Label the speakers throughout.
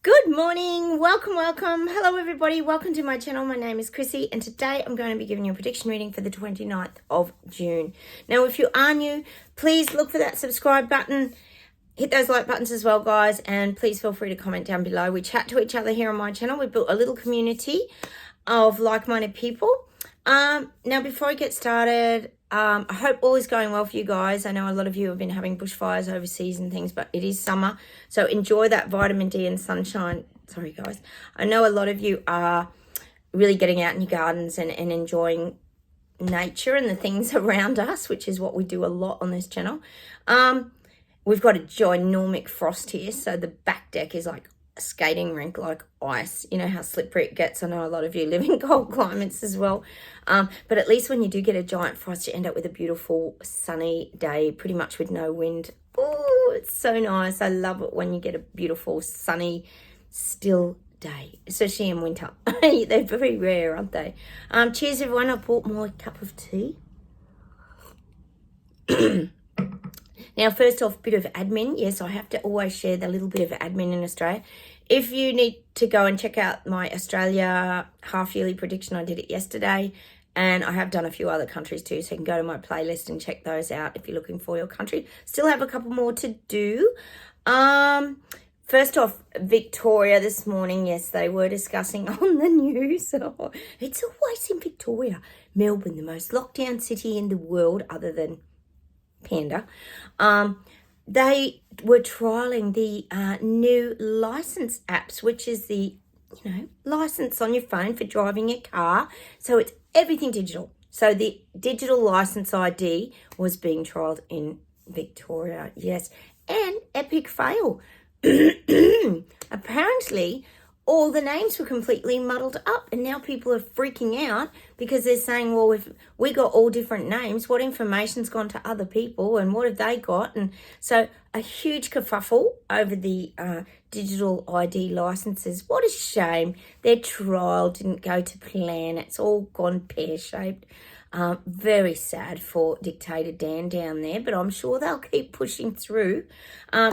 Speaker 1: Good morning, welcome. Hello everybody, welcome to my channel. My name is Chrissy and today I'm going to be giving you a prediction reading for the 29th of June. Now if you are new, please look for that subscribe button. Hit those like buttons as well, guys, and please feel free to comment down below. We chat to each other here on my channel. We've built a little community of like-minded people. Now before I get started, I hope all is going well for you guys. I know a lot of you have been having bushfires overseas and things, but it is summer, so enjoy that vitamin D and sunshine. Sorry, guys. I know a lot of you are really getting out in your gardens and enjoying nature and the things around us, which is what we do a lot on this channel. We've got a ginormous frost here, so the back deck is like a skating rink, like ice. You know how slippery it gets. I know a lot of you live in cold climates as well. But at least when you do get a giant frost, you end up with a beautiful sunny day, pretty much with no wind. Oh, it's so nice. I love it when you get a beautiful sunny, still day, especially in winter. They're very rare, aren't they? Cheers, everyone. I bought my cup of tea. Now, first off, bit of admin. Yes, I have to always share the little bit of admin in Australia. If you need to go and check out my Australia half-yearly prediction, I did it yesterday. And I have done a few other countries too, so you can go to my playlist and check those out if you're looking for your country. Still have a couple more to do. First off, Victoria this morning, yes, they were discussing on the news. Oh, it's always in Victoria. Melbourne, the most locked down city in the world other than Panda. They were trialing the new license apps, which is the, license on your phone for driving your car. So it's everything digital. So the digital license ID was being trialed in Victoria. Yes. And epic fail. Apparently, all the names were completely muddled up and now people are freaking out because they're saying, well, if we got all different names, what information's gone to other people and what have they got? And so a huge kerfuffle over the digital ID licenses. What a shame. Their trial didn't go to plan. It's all gone pear-shaped. Very sad for Dictator Dan down there, but I'm sure they'll keep pushing through.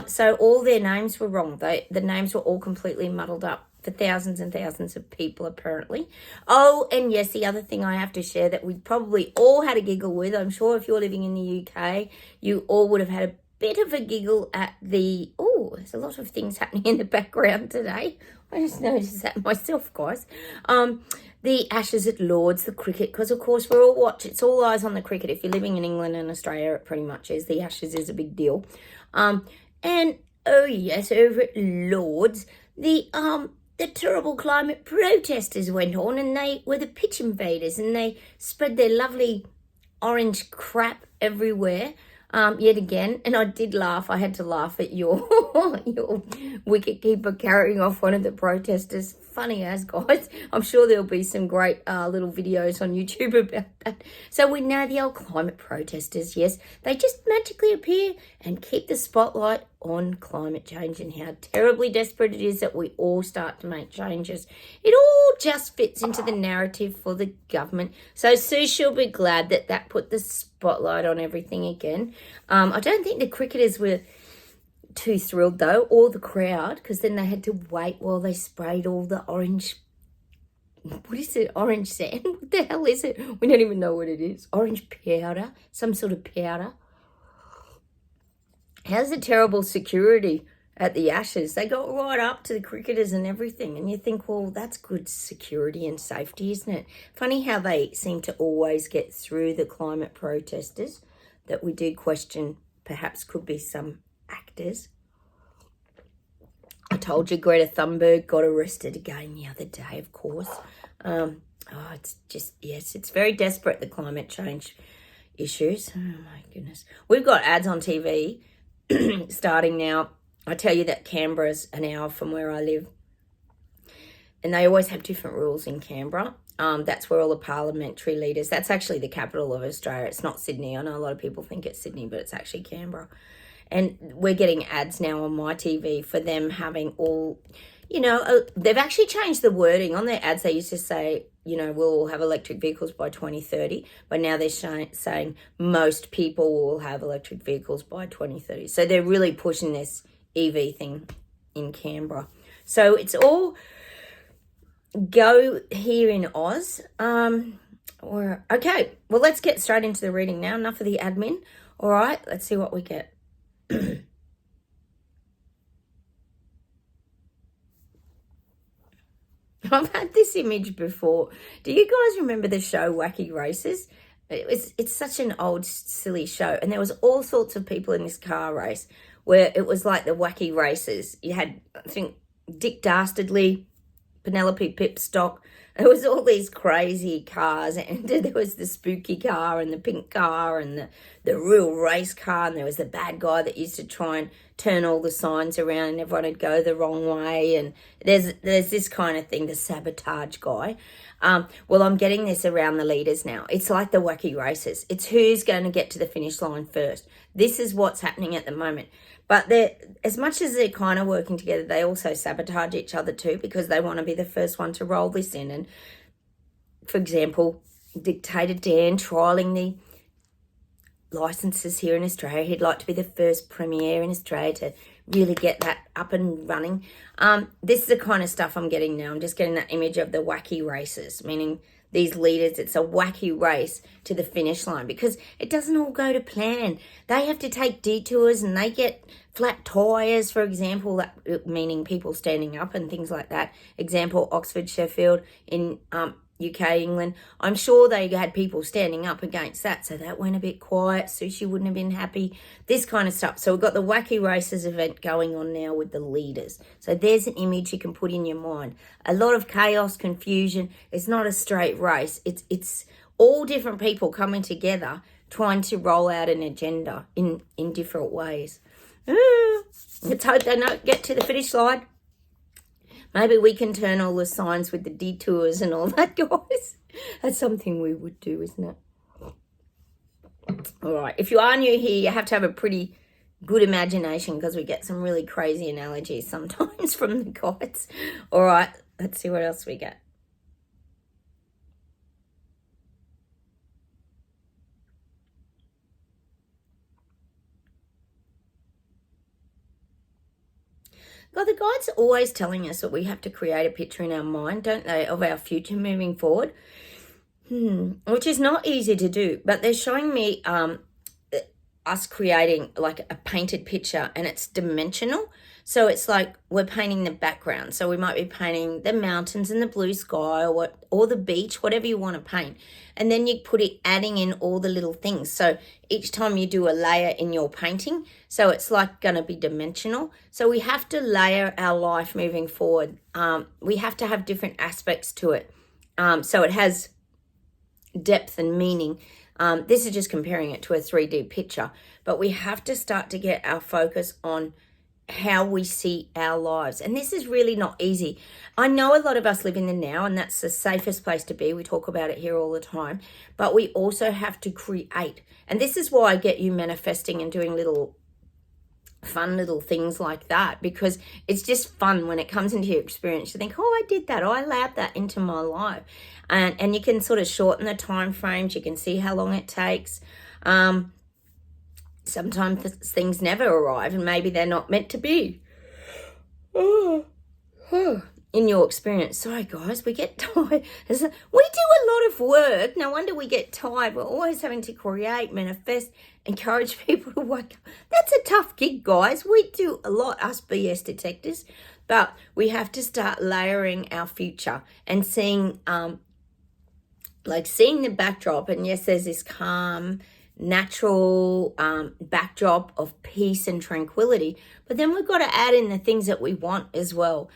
Speaker 1: So all their names were wrong. The names were all completely muddled up for thousands and thousands of people, apparently. Oh, and yes, the other thing I have to share that we probably all had a giggle with, I'm sure if you're living in the UK, you all would have had a bit of a giggle at the, oh, there's a lot of things happening in the background today. I just noticed that myself, guys. The Ashes at Lords, the cricket, because of course we're all it's all eyes on the cricket. If you're living in England and Australia, it pretty much is. The Ashes is a big deal. And oh yes, over at Lords, the terrible climate protesters went on and they were the pitch invaders and they spread their lovely orange crap everywhere. Yet again, and I did laugh. I had to laugh at your wicketkeeper carrying off one of the protesters. Funny as, guys. I'm sure there'll be some great little videos on YouTube about that. So we know the old climate protesters, yes, they just magically appear and keep the spotlight on climate change and how terribly desperate it is that we all start to make changes. It all just fits into the narrative for the government. So Sue she'll be glad that that put the spotlight on everything again. I don't think the cricketers were too thrilled though, or the crowd, because then they had to wait while they sprayed all the orange, what is it, orange sand? What the hell is it? We don't even know what it is. Orange powder, some sort of powder. How's the terrible security at the Ashes? They got right up to the cricketers and everything, and you think, well, that's good security and safety, isn't it? Funny how they seem to always get through the climate protesters, that we do question perhaps could be some actors. I told you Greta Thunberg got arrested again the other day, of course. It's just, yes, it's very desperate, the climate change issues. Oh my goodness. We've got ads on TV starting now. I tell you that Canberra's an hour from where I live. And they always have different rules in Canberra. That's where all the parliamentary leaders, that's actually the capital of Australia. It's not Sydney. I know a lot of people think it's Sydney, but it's actually Canberra. And we're getting ads now on my TV for them having all, they've actually changed the wording. On their ads, they used to say, we'll all have electric vehicles by 2030. But now they're saying most people will have electric vehicles by 2030. So they're really pushing this EV thing in Canberra. So it's all go here in Oz. Okay, well, let's get straight into the reading now. Enough of the admin. All right, let's see what we get. I've had this image before. Do you guys remember the show Wacky Races? It's such an old, silly show. And there was all sorts of people in this car race where it was like the Wacky Races. You had, I think, Dick Dastardly, Penelope Pipstock. There was all these crazy cars, and there was the spooky car and the pink car and the real race car, and there was the bad guy that used to try and turn all the signs around and everyone would go the wrong way, and there's this kind of thing, the sabotage guy. Well, I'm getting this around the leaders now. It's like the Wacky Races. It's who's going to get to the finish line first. This is what's happening at the moment. But as much as they're kind of working together, they also sabotage each other too, because they want to be the first one to roll this in. And, for example, Dictator Dan trialling the licenses here in Australia. He'd like to be the first premier in Australia to really get that up and running. This is the kind of stuff I'm getting now. I'm just getting that image of the Wacky Races, meaning these leaders, it's a wacky race to the finish line, because it doesn't all go to plan. They have to take detours and they get flat tires, for example, that meaning people standing up and things like that. Example, Oxford, Sheffield in UK, England. I'm sure they had people standing up against that, so that went a bit quiet. Sushi wouldn't have been happy, this kind of stuff. So we've got the Wacky Races event going on now with the leaders. So there's an image you can put in your mind. A lot of chaos, confusion. It's not a straight race. It's all different people coming together trying to roll out an agenda in different ways. Let's hope they don't get to the finish line. Maybe we can turn all the signs with the detours and all that, guys. That's something we would do, isn't it? All right. If you are new here, you have to have a pretty good imagination, because we get some really crazy analogies sometimes from the guides. All right. Let's see what else we get. God, the guides are always telling us that we have to create a picture in our mind, don't they, of our future moving forward, which is not easy to do. But they're showing me us creating like a painted picture, and it's dimensional. So it's like we're painting the background. So we might be painting the mountains and the blue sky, or the beach, whatever you want to paint. And then you adding in all the little things. So each time you do a layer in your painting, so it's like going to be dimensional. So we have to layer our life moving forward. We have to have different aspects to it. So it has depth and meaning. This is just comparing it to a 3D picture. But we have to start to get our focus on how we see our lives. And this is really not easy. I know a lot of us live in the now, and that's the safest place to be. We talk about it here all the time. But we also have to create. And this is why I get you manifesting and doing fun little things like that, because it's just fun when it comes into your experience. You think, oh, I did that. Oh, I allowed that into my life. And you can sort of shorten the time frames. You can see how long it takes. Sometimes things never arrive, and maybe they're not meant to be. In your experience. Sorry, guys, we get tired. We do a lot of work. No wonder we get tired. We're always having to create, manifest, encourage people to wake up. That's a tough gig, guys. We do a lot, us BS detectors, but we have to start layering our future and seeing the backdrop. And yes, there's this calm, natural backdrop of peace and tranquility, but then we've got to add in the things that we want as well,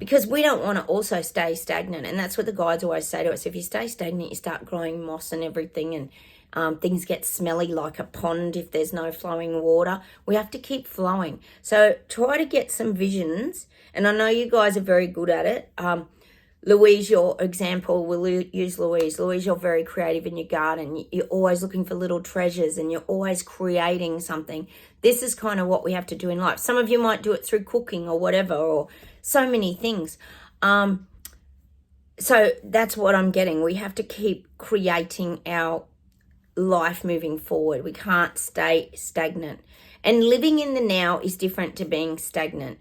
Speaker 1: because we don't want to also stay stagnant. And that's what the guides always say to us: if you stay stagnant, you start growing moss and everything, and things get smelly like a pond if there's no flowing water. We have to keep flowing. So try to get some visions, and I know you guys are very good at it. Louise, your example, we'll use Louise. Louise, you're very creative in your garden. You're always looking for little treasures, and you're always creating something. This is kind of what we have to do in life. Some of you might do it through cooking or whatever, or so many things. So that's what I'm getting. We have to keep creating our life moving forward. We can't stay stagnant. And living in the now is different to being stagnant.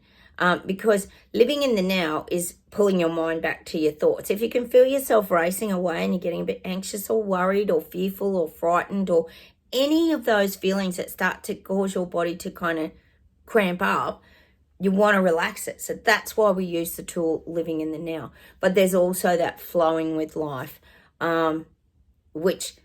Speaker 1: because living in the now is pulling your mind back to your thoughts. If you can feel yourself racing away and you're getting a bit anxious or worried or fearful or frightened or any of those feelings that start to cause your body to kind of cramp up, you want to relax it. So that's why we use the tool living in the now. But there's also that flowing with life, which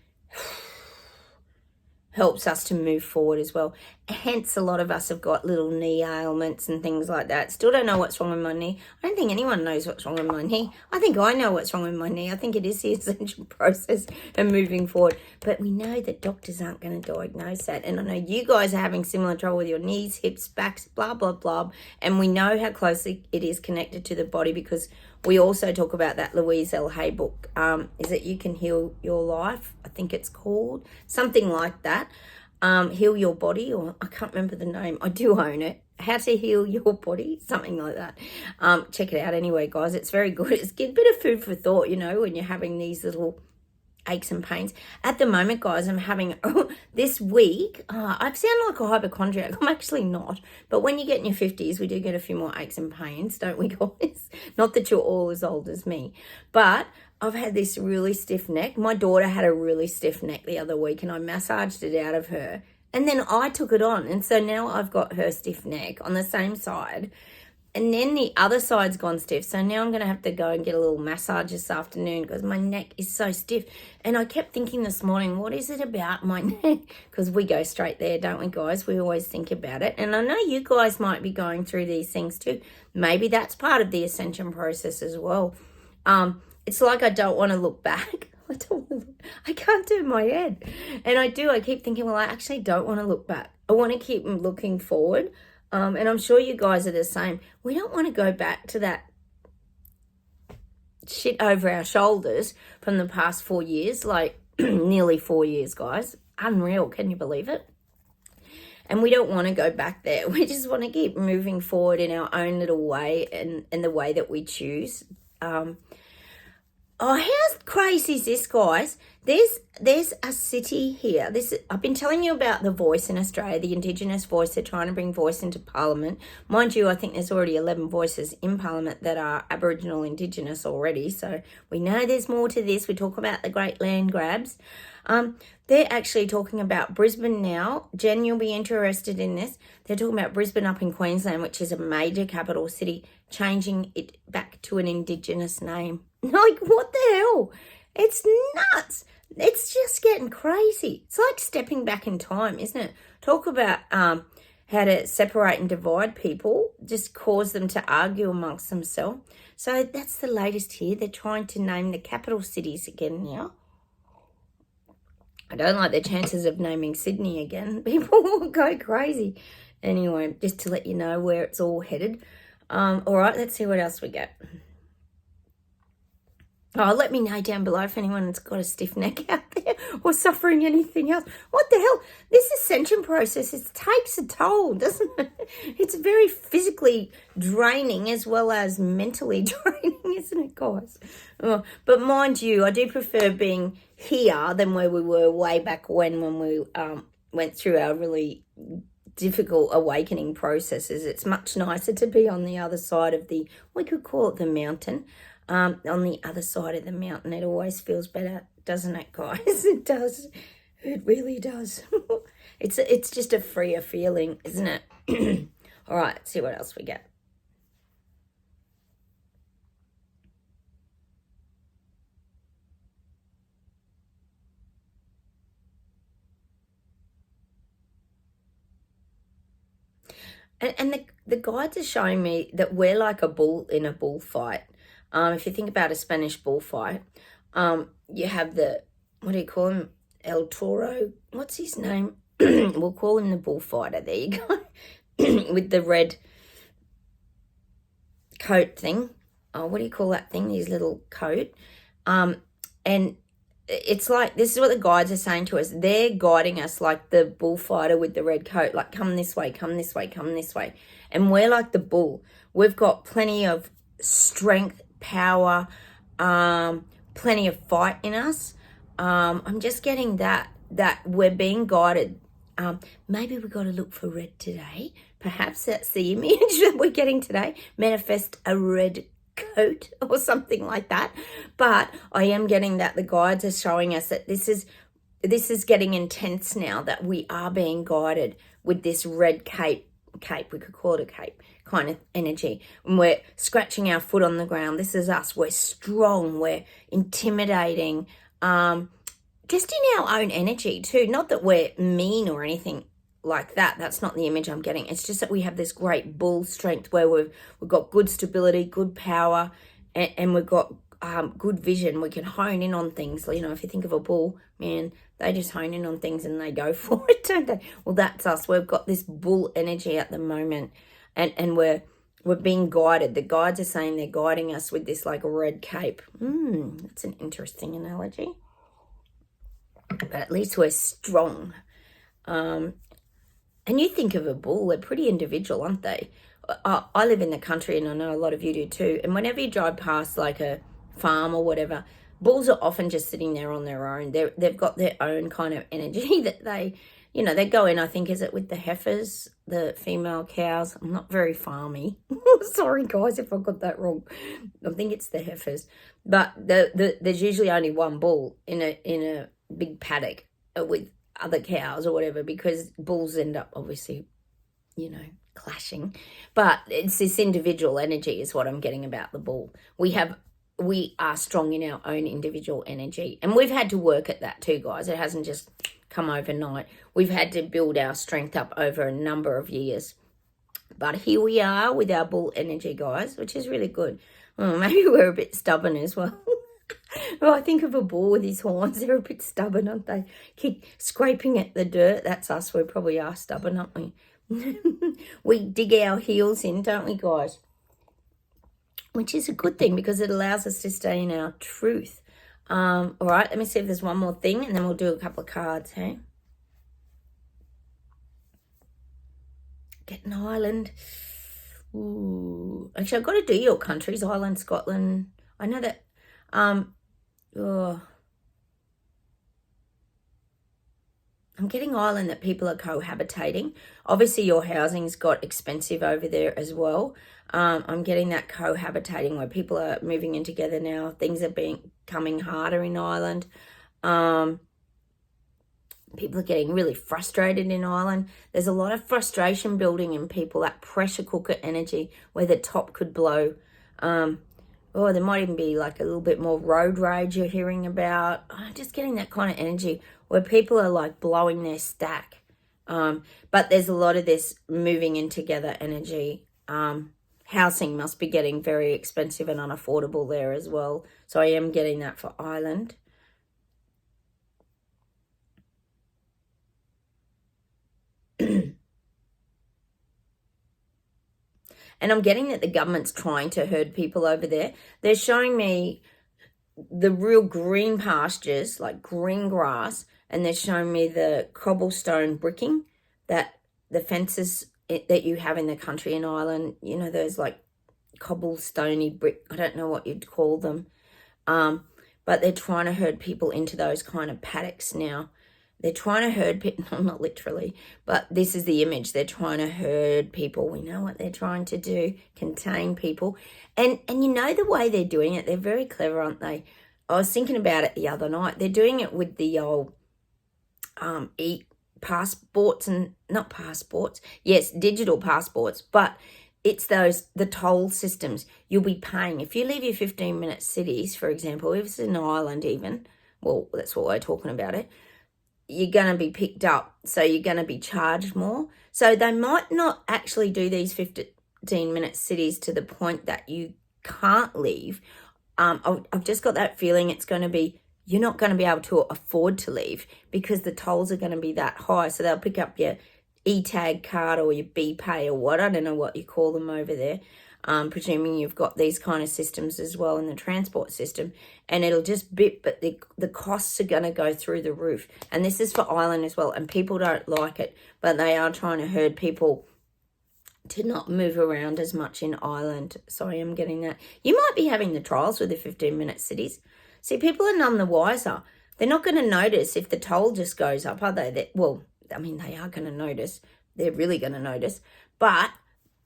Speaker 1: helps us to move forward as well. Hence, a lot of us have got little knee ailments and things like that. Still don't know what's wrong with my knee. I don't think anyone knows what's wrong with my knee. I think I know what's wrong with my knee. I think it is the ascension process and moving forward. But we know that doctors aren't going to diagnose that. And I know you guys are having similar trouble with your knees, hips, backs, blah, blah, blah. And we know how closely it is connected to the body, because we also talk about that Louise L. Hay book. Is it You Can Heal Your Life? I think it's called. Something like that. Heal Your Body, or I can't remember the name. I do own it. How to Heal Your Body, something like that. Check it out anyway, guys. It's very good. It's a bit of food for thought, you know, when you're having these little aches and pains. At the moment, guys, I'm having this week, I sound like a hypochondriac. I'm actually not. But when you get in your 50s, we do get a few more aches and pains, don't we, guys? Not that you're all as old as me. But I've had this really stiff neck. My daughter had a really stiff neck the other week, and I massaged it out of her. And then I took it on. And so now I've got her stiff neck on the same side. And then the other side's gone stiff. So now I'm going to have to go and get a little massage this afternoon because my neck is so stiff. And I kept thinking this morning, what is it about my neck? Because we go straight there, don't we, guys? We always think about it. And I know you guys might be going through these things too. Maybe that's part of the ascension process as well. It's like I don't want to look back. I can't turn my head. And I keep thinking, well, I actually don't want to look back. I want to keep looking forward. And I'm sure you guys are the same. We don't want to go back to that shit over our shoulders from the past 4 years, like nearly 4 years, guys. Unreal. Can you believe it? And we don't want to go back there. We just want to keep moving forward in our own little way and the way that we choose. Oh, how crazy is this, guys? There's a city here. I've been telling you about the voice in Australia, the Indigenous voice. They're trying to bring voice into Parliament. Mind you, I think there's already 11 voices in Parliament that are Aboriginal Indigenous already. So we know there's more to this. We talk about the great land grabs. They're actually talking about Brisbane now. Jen, you'll be interested in this. They're talking about Brisbane up in Queensland, which is a major capital city, changing it back to an Indigenous name. Like, what the hell? It's nuts. It's just getting crazy. It's like stepping back in time, isn't it? Talk about how to separate and divide people, just cause them to argue amongst themselves. So that's the latest here. They're trying to name the capital cities again now. I don't like the chances of naming Sydney again. People will go crazy. Anyway, just to let you know where it's all headed. All right, let's see what else we get. Oh, let me know down below if anyone's got a stiff neck out there or suffering anything else. What the hell? This ascension process, it takes a toll, doesn't it? It's very physically draining as well as mentally draining, isn't it, guys? But mind you, I do prefer being here than where we were way back when we went through our really difficult awakening processes. It's much nicer to be on the other side of we could call it the mountain. On the other side of the mountain, it always feels better, doesn't it, guys? It does. It really does. It's just a freer feeling, isn't it? All right, let's see what else we get. And the guides are showing me that we're like a bull in a bullfight. If you think about a Spanish bullfight, you have what do you call him? El Toro. What's his name? We'll call him the bullfighter. There you go. With the red coat thing. What do you call that thing? His little coat. And it's like, this is what the guides are saying to us. They're guiding us like the bullfighter with the red coat. Like, come this way, come this way, come this way. And we're like the bull. We've got plenty of strength, power, plenty of fight in us. I'm just getting that we're being guided. Maybe we've got to look for red today. perhaps that's the image that we're getting today. Manifest a red coat or something like that. But I am getting that the guides are showing us that this is getting intense now, that we are being guided with this red cape, we could call it a cape kind of energy. And we're scratching our foot on the ground. This is us. We're strong. We're intimidating. Just in our own energy too. Not that we're mean or anything like that. That's not the image I'm getting. It's just that we have this great bull strength where we've got good stability, good power, and we've got good vision. We can hone in on things. You know, if you think of a bull, man, they just hone in on things and they go for it, don't they? Well, that's us. We've got this bull energy at the moment, and we're being guided. The guides are saying they're guiding us with this like red cape. That's an interesting analogy. But at least we're strong. And you think of a bull, they're pretty individual, aren't they? I live in the country, and I know a lot of you do too. And whenever you drive past like a farm or whatever, bulls are often just sitting there on their own. They've got their own kind of energy that they go in. I think, is it with the heifers, the female cows? I'm not very farmy. Sorry guys if I got that wrong. I think it's the heifers. But there's usually only one bull in a big paddock with other cows or whatever, because bulls end up obviously, clashing. But it's this individual energy is what I'm getting about the bull. We are strong in our own individual energy, and we've had to work at that too, guys. It hasn't just come overnight. We've had to build our strength up over a number of years. But here we are with our bull energy, guys, which is really good. Maybe we're a bit stubborn as well. Well, I think of a bull with his horns. They're a bit stubborn, aren't they? Keep scraping at the dirt. That's us. We probably are stubborn, aren't we? We dig our heels in, don't we, guys? Which is a good thing because it allows us to stay in our truth. All right, let me see if there's one more thing, and then we'll do a couple of cards, hey? Get an island. Ooh. Actually, I've got to do your countries, Ireland, Scotland. I know that... I'm getting Ireland that people are cohabitating. Obviously, your housing's got expensive over there as well. I'm getting that cohabitating where people are moving in together now. Things are becoming harder in Ireland. People are getting really frustrated in Ireland. There's a lot of frustration building in people, that pressure cooker energy where the top could blow. There might even be like a little bit more road rage you're hearing about. I'm just getting that kind of energy where people are like blowing their stack. But there's a lot of this moving in together energy. Housing must be getting very expensive and unaffordable there as well. So I am getting that for Ireland. And I'm getting that the government's trying to herd people over there. They're showing me the real green pastures, like green grass, and they're showing me the cobblestone bricking, that the fences that you have in the country in Ireland, those like cobblestoney brick, I don't know what you'd call them. But they're trying to herd people into those kind of paddocks now. They're trying to herd people, no, not literally, but this is the image. They're trying to herd people. We know what they're trying to do, contain people. And the way they're doing it, they're very clever, aren't they? I was thinking about it the other night. They're doing it with the old passports and, not passports, yes, digital passports, but it's the toll systems. You'll be paying. If you leave your 15-minute cities, for example, if it's in Ireland even, well, that's what we're talking about it, you're going to be picked up, so you're going to be charged more. So they might not actually do these 15-minute cities to the point that you can't leave. I've just got that feeling it's going to be, you're not going to be able to afford to leave because the tolls are going to be that high. So they'll pick up your e-tag card or your BPay or what, I don't know what you call them over there. Presuming you've got these kind of systems as well in the transport system, and it'll just bit, but the costs are going to go through the roof. And this is for Ireland as well, and people don't like it, but they are trying to herd people to not move around as much in Ireland. So I am getting that. You might be having the trials with the 15-minute cities. See, people are none the wiser. They're not going to notice if the toll just goes up, are they? They are going to notice. They're really going to notice. But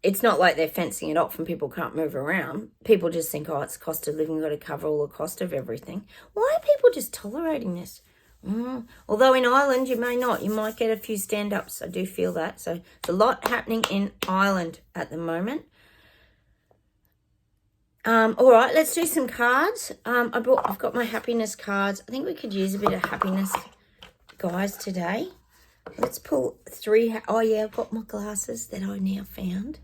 Speaker 1: it's not like they're fencing it off and people can't move around. People just think, oh, it's cost of living, we've got to cover all the cost of everything. Why are people just tolerating this? Although in Ireland, you may not. You might get a few stand-ups. I do feel that. So there's a lot happening in Ireland at the moment. All right, let's do some cards. I've got my happiness cards. I think we could use a bit of happiness, guys, today. Let's pull 3. Oh, yeah, I've got my glasses that I now found.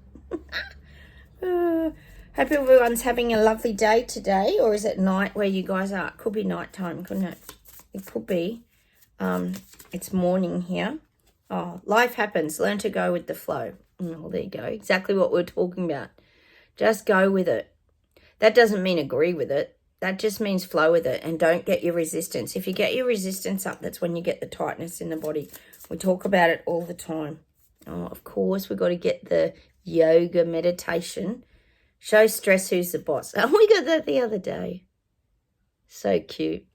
Speaker 1: Hope everyone's having a lovely day today. Or is it night where you guys are? It could be nighttime, couldn't it? It could be. It's morning here. Oh, life happens. Learn to go with the flow. Well, there you go. Exactly what we're talking about. Just go with it. That doesn't mean agree with it. That just means flow with it and don't get your resistance. If you get your resistance up, that's when you get the tightness in the body. We talk about it all the time. Oh, of course, we've got to get the yoga meditation. Show stress who's the boss. Oh, we got that the other day. So cute.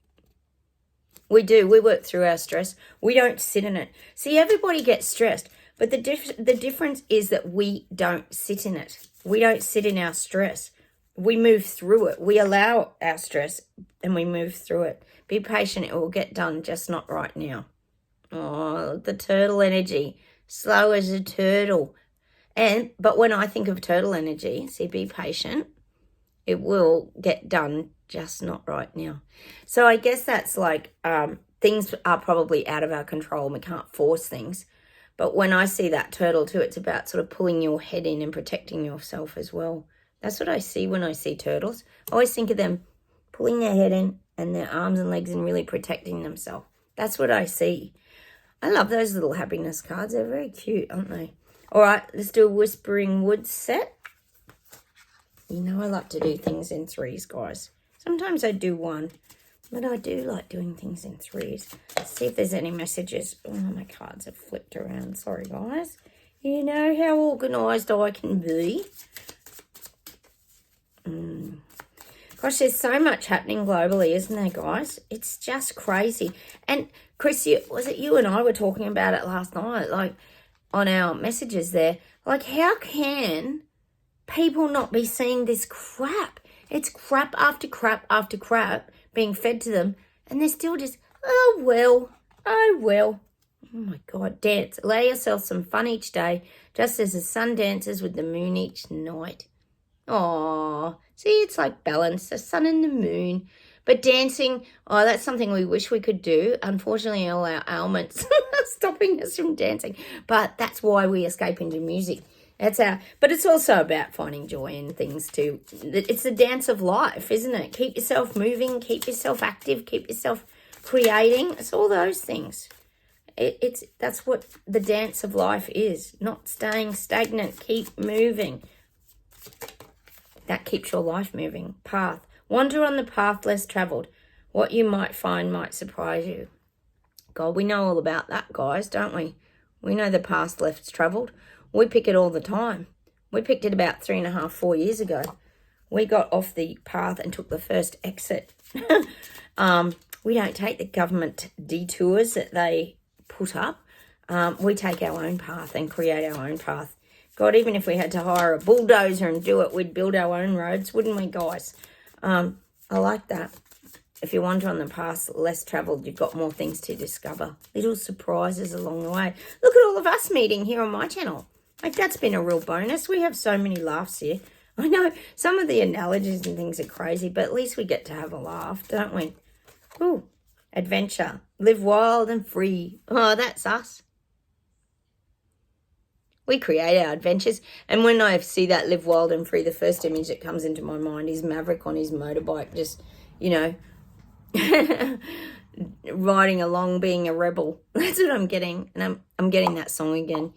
Speaker 1: We do. We work through our stress. We don't sit in it. See, everybody gets stressed, but the difference is that we don't sit in it. We don't sit in our stress. We move through it. We allow our stress and we move through it. Be patient. It will get done, just not right now. Oh, the turtle energy. Slow as a turtle. But when I think of turtle energy, see, be patient. It will get done, just not right now. So I guess that's like things are probably out of our control. We can't force things. But when I see that turtle too, it's about sort of pulling your head in and protecting yourself as well. That's what I see when I see turtles. I always think of them pulling their head in and their arms and legs and really protecting themselves. That's what I see. I love those little happiness cards. They're very cute, aren't they? All right, let's do a Whispering Woods set. You know I like to do things in 3s, guys. Sometimes I do 1, but I do like doing things in 3s. Let's see if there's any messages. Oh, my cards have flipped around. Sorry, guys. You know how organised I can be. Gosh, there's so much happening globally, isn't there, guys? It's just crazy. And Chrissy, was it you and I were talking about it last night, like on our messages there? Like, how can people not be seeing this crap? It's crap after crap after crap being fed to them, and they're still just, oh, well. Oh, my God, dance. Allow yourself some fun each day, just as the sun dances with the moon each night. Oh, see, it's like balance, the sun and the moon. But dancing, oh, that's something we wish we could do. Unfortunately, all our ailments are stopping us from dancing. But that's why we escape into music. But it's also about finding joy in things too. It's the dance of life, isn't it? Keep yourself moving, keep yourself active, keep yourself creating. It's all those things. That's what the dance of life is. Not staying stagnant. Keep moving. That keeps your life moving. Path. Wander on the path less travelled. What you might find might surprise you. God, we know all about that, guys, don't we? We know the path less travelled. We pick it all the time. We picked it about 3.5, 4 years ago. We got off the path and took the first exit. We don't take the government detours that they put up. We take our own path and create our own path. God, even if we had to hire a bulldozer and do it, we'd build our own roads, wouldn't we, guys? I like that. If you wander on the path less travelled, you've got more things to discover. Little surprises along the way. Look at all of us meeting here on my channel. Like, that's been a real bonus. We have so many laughs here. I know some of the analogies and things are crazy, but at least we get to have a laugh, don't we? Ooh, adventure. Live wild and free. Oh, that's us. We create our adventures. And when I see that live wild and free, the first image that comes into my mind is Maverick on his motorbike, just, you know, riding along, being a rebel. That's what I'm getting. And I'm getting that song again.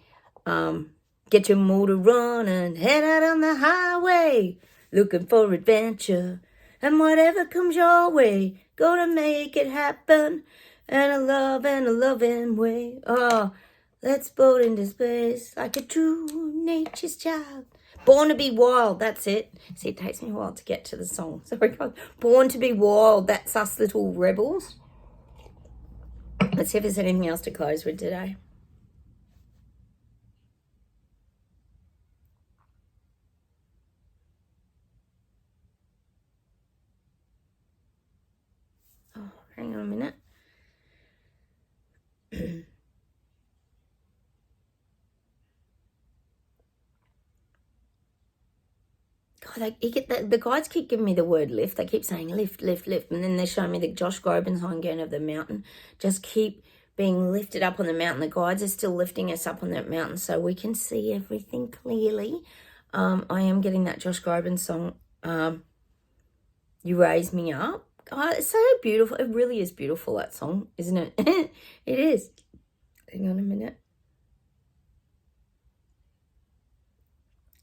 Speaker 1: Get your motor running, head out on the highway, looking for adventure. And whatever comes your way, gonna make it happen. And a love and a loving way. Oh, let's boat into space like a true nature's child. Born to be wild, that's it. See, it takes me a while to get to the song. Sorry, guys. Born to be wild, that's us little rebels. Let's see if there's anything else to close with today. a minute. God, the guides keep giving me the word lift. They keep saying lift, lift, lift. And then they're showing me the Josh Groban song again of the mountain. Just keep being lifted up on the mountain. The guides are still lifting us up on that mountain so we can see everything clearly. I am getting that Josh Groban song, You Raise Me Up. God, it's so beautiful. It really is beautiful, that song, isn't it? It is. Hang on a minute.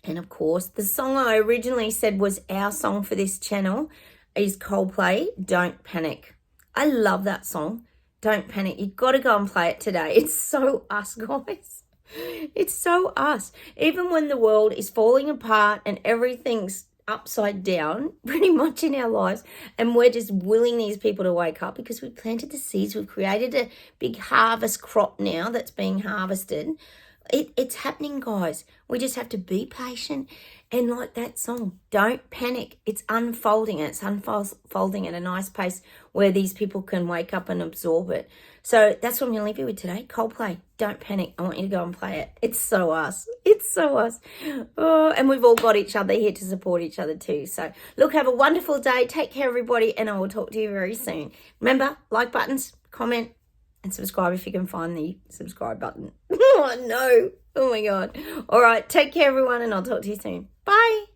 Speaker 1: And of course, the song I originally said was our song for this channel is Coldplay, Don't Panic. I love that song. Don't panic. You've got to go and play it today. It's so us, guys. It's so us. Even when the world is falling apart and everything's upside down, pretty much in our lives, and we're just willing these people to wake up because we planted the seeds. We've created a big harvest crop now that's being harvested. It's happening, guys. We just have to be patient. And like that song, don't panic. It's unfolding, and it's unfolding at a nice pace where these people can wake up and absorb it. So that's what I'm going to leave you with today. Coldplay, Don't Panic. I want you to go and play it. It's so us. It's so us. Oh, and we've all got each other here to support each other too. So look, have a wonderful day. Take care, everybody, and I will talk to you very soon. Remember, like buttons, comment, and subscribe if you can find the subscribe button. Oh, no. Oh, my God. All right. Take care, everyone, and I'll talk to you soon. Bye.